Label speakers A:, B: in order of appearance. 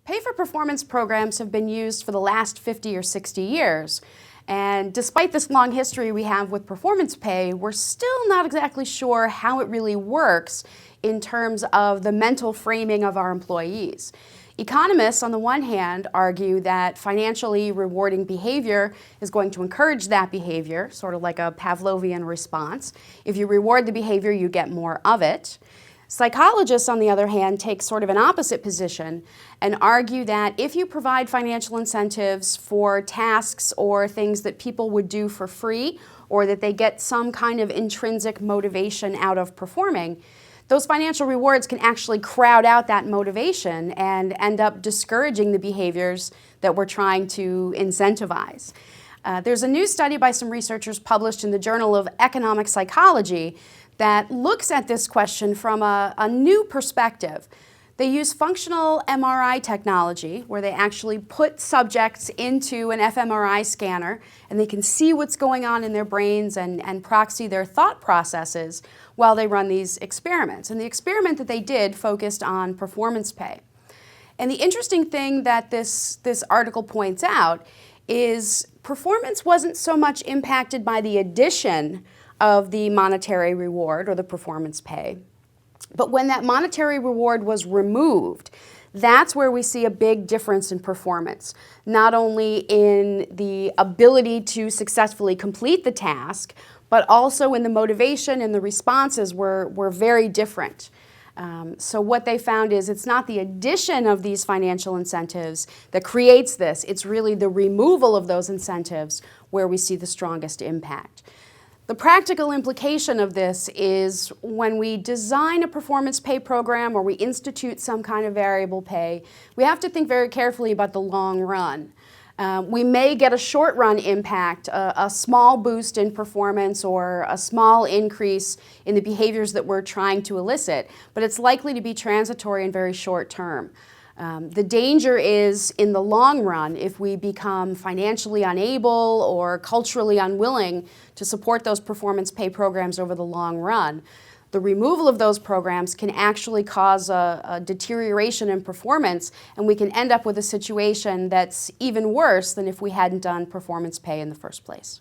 A: Pay-for-performance programs have been used for the last 50 or 60 years. And despite this long history we have with performance pay, we're still not exactly sure how it really works in terms of the mental framing of our employees. Economists, on the one hand, argue that financially rewarding behavior is going to encourage that behavior, sort of like a Pavlovian response. If you reward the behavior, you get more of it. Psychologists, on the other hand, take sort of an opposite position and argue that if you provide financial incentives for tasks or things that people would do for free, or that they get some kind of intrinsic motivation out of performing, those financial rewards can actually crowd out that motivation and end up discouraging the behaviors that we're trying to incentivize. There's a new study by some researchers published in the Journal of Economic Psychology that looks at this question from a new perspective. They use functional MRI technology, where they actually put subjects into an fMRI scanner and they can see what's going on in their brains and proxy their thought processes while they run these experiments. And the experiment that they did focused on performance pay. And the interesting thing that this article points out is performance wasn't so much impacted by the addition of the monetary reward or the performance pay. But when that monetary reward was removed, that's where we see a big difference in performance, not only in the ability to successfully complete the task, but also in the motivation and the responses were very different. So what they found is it's not the addition of these financial incentives that creates this, it's really the removal of those incentives where we see the strongest impact. The practical implication of this is when we design a performance pay program or we institute some kind of variable pay, we have to think very carefully about the long run. We may get a short run impact, a small boost in performance or a small increase in the behaviors that we're trying to elicit, but it's likely to be transitory and very short term. The danger is in the long run if we become financially unable or culturally unwilling to support those performance pay programs over the long run. The removal of those programs can actually cause a deterioration in performance, and we can end up with a situation that's even worse than if we hadn't done performance pay in the first place.